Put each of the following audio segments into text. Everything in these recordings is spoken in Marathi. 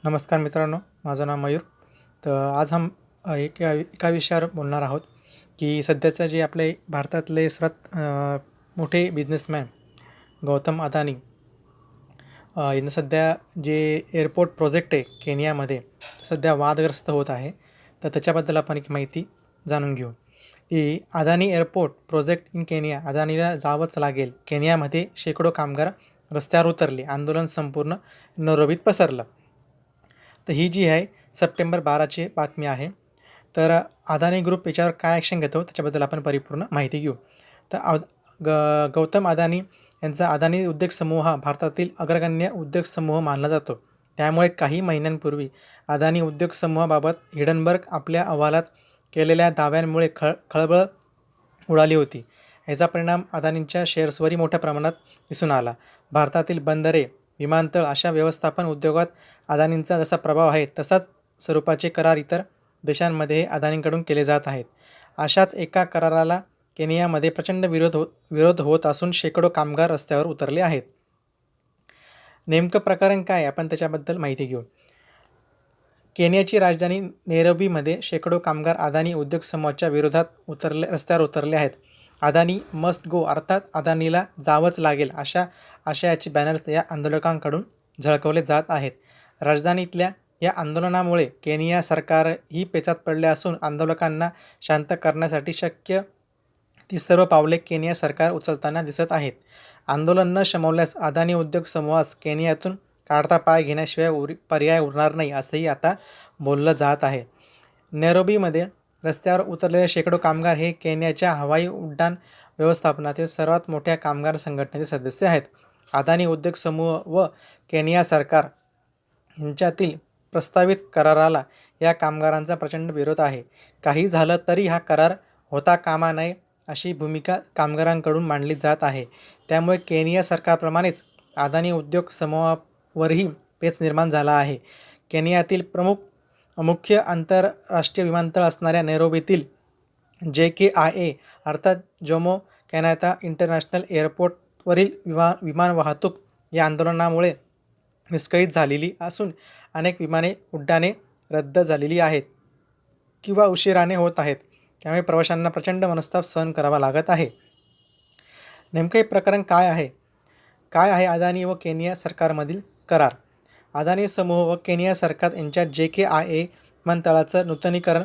नमस्कार मित्रांनो, माझं नाव मयूर. तर आज हम एका विषयावर बोलणार आहोत की सध्याचं जे आपले भारतातले सर्वात मोठे बिझनेसमॅन गौतम अदानी यांना सध्या जे एअरपोर्ट प्रोजेक्ट आहे केनियामध्ये सध्या वादग्रस्त होत आहे. तर त्याच्याबद्दल आपण एक माहिती जाणून घेऊ की Adani airport project in Kenya. अदानीला जावंच लागेल. केनियामध्ये शेकडो कामगार रस्त्यावर उतरले. आंदोलन संपूर्ण नैरोबीत पसरलं. तर ही जी आहे सप्टेंबर 12ची बातमी आहे. तर अदानी ग्रुप याच्यावर काय ॲक्शन घेतो त्याच्याबद्दल आपण परिपूर्ण माहिती घेऊ. तर गौतम अदानी यांचा अदानी उद्योग समूह हा भारतातील अग्रगण्य उद्योग समूह मानला जातो. त्यामुळे काही महिन्यांपूर्वी अदानी उद्योग समूहाबाबत हिडनबर्ग आपल्या अहवालात केलेल्या दाव्यांमुळे खळबळ उडाली होती. याचा परिणाम अदानींच्या शेअर्सवरही मोठ्या प्रमाणात दिसून आला. भारतातील बंदरे, विमानतळ अशा व्यवस्थापन उद्योगात अदानींचा जसा प्रभाव आहे तसाच स्वरूपाचे करार इतर देशांमध्ये अदानींकडून केले जात आहेत. अशाच एका कराराला केनियामध्ये प्रचंड विरोध होत असून शेकडो कामगार रस्त्यावर उतरले आहेत. नेमकं प्रकरण काय आपण त्याच्याबद्दल माहिती घेऊ. केनियाची राजधानी नैरोबीमध्ये शेकडो कामगार अदानी उद्योग समूहाच्या विरोधात रस्त्यावर उतरले आहेत. अदानी मस्ट गो अर्थात अदानीला जावंच लागेल अशा आशयाचे बॅनर्स या आंदोलकांकडून झळकवले जात आहेत. राजधानीतल्या या आंदोलनामुळे केनिया सरकारही पेचात पडले असून आंदोलकांना शांत करण्यासाठी शक्य ती सर्व पावले केनिया सरकार उचलताना दिसत आहेत. आंदोलन न शमवल्यास अदानी उद्योग समूहास केनियातून काढता पाय घेण्याशिवाय पर्याय उरणार नाही असंही आता बोललं जात आहे. नैरोबीमध्ये रस्त्यावर उतरलेले शेकडो कामगार हे केनियाच्या हवाई उड्डाण व्यवस्थापनातील सर्वात मोठ्या कामगार संघटनेचे सदस्य आहेत. अदानी उद्योग समूह व केनिया सरकार यांच्यातील प्रस्तावित कराराला या कामगारांचा प्रचंड विरोध आहे. काही झालं तरी हा करार होता कामा नये अशी भूमिका कामगारांकडून मांडली जात आहे. त्यामुळे केनिया सरकारप्रमाणेच अदानी उद्योग समूहावरही पेच निर्माण झाला आहे. केनियातील मुख्य आंतरराष्ट्रीय विमानतळ असणाऱ्या नैरोबीतील JKIA अर्थात जोमो केन्यात्ता इंटरनॅशनल एअरपोर्टवरील विमान वाहतूक या आंदोलनामुळे विस्कळीत झालेली असून अनेक उड्डाणे रद्द झालेली आहेत किंवा उशिराने होत आहेत. त्यामुळे प्रवाशांना प्रचंड मनस्ताप सहन करावा लागत आहे. नेमकं हे प्रकरण काय आहे अदानी व केनिया सरकारमधील करार. अदानी समूह व केनिया सरकार यांच्या JKIA विमानतळाचं नूतनीकरण,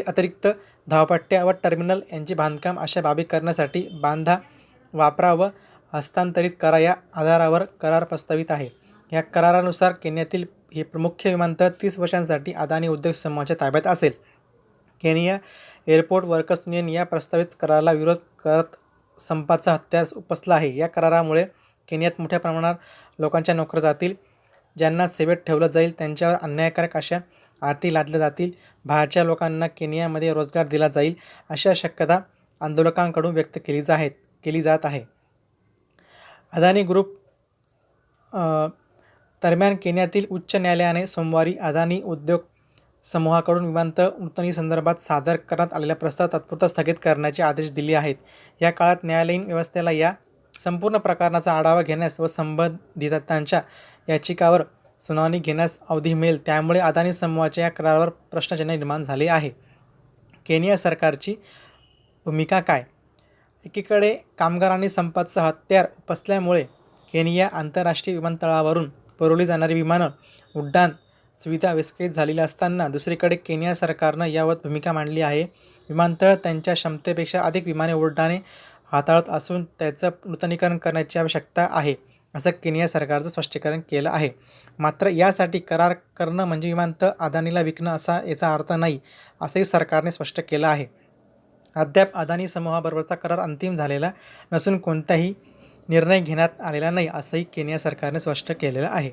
अतिरिक्त धावपट्ट्या व टर्मिनल यांचे बांधकाम अशा बाबी करण्यासाठी बांधा, वापरा व हस्तांतरित करा या आधारावर करार प्रस्तावित आहे. या करारानुसार केनियातील हे मुख्य विमानतळ 30 वर्षांसाठी अदानी उद्योग समूहाच्या ताब्यात असेल. केनिया एअरपोर्ट वर्कर्स युनियन या प्रस्तावित कराराला विरोध करत संपाचा हत्यार उपसला आहे. या करारामुळे केनियात मोठ्या प्रमाणात लोकांच्या नोकऱ्या जातील. ज्यांना सेवेत ठेवलं जाईल त्यांच्यावर अन्यायकारक अशा अटी लादल्या जातील. बाहेरच्या लोकांना केनियामध्ये रोजगार दिला जाईल अशा शक्यता आंदोलकांकडून व्यक्त केली जात आहे. अदानी ग्रुप दरम्यान केनियातील उच्च न्यायालयाने सोमवारी अदानी उद्योग समूहाकडून विमानतळ नूतनीकरणासंदर्भात सादर करण्यात आलेला प्रस्ताव तात्पुरता स्थगित करण्याचे आदेश दिले आहेत. या काळात न्यायालयीन व्यवस्थेला या संपूर्ण प्रकरणाचा आढावा घेण्यास व संबंधितांच्या याचिकांवर सुनावणी घेण्यास अवधी मिळेल. त्यामुळे अदानी समूहाच्या या करारावर प्रश्नचिन्ह निर्माण झाले आहे. केनिया सरकारची भूमिका काय. एकीकडे कामगारांनी संपाचं हत्यार उपसल्यामुळे केनिया आंतरराष्ट्रीय विमानतळावरून पुरवली जाणारी विमानं उड्डाण सुविधा विस्कळीत झालेली असताना दुसरीकडे केनिया सरकारनं यावर भूमिका मांडली आहे. विमानतळ त्यांच्या क्षमतेपेक्षा अधिक उड्डाणे हाताळत असून त्याचं नूतनीकरण करण्याची आवश्यकता आहे असं केनिया सरकारचं स्पष्टीकरण केलं आहे. मात्र यासाठी करार करणं म्हणजे विमानतळ अदानीला विकणं असा याचा अर्थ नाही असंही सरकारने स्पष्ट केलं आहे. अद्याप अदानी समूहाबरोबरचा करार अंतिम झालेला नसून कोणताही निर्णय घेण्यात आलेला नाही असंही केनिया सरकारने स्पष्ट केलेलं आहे.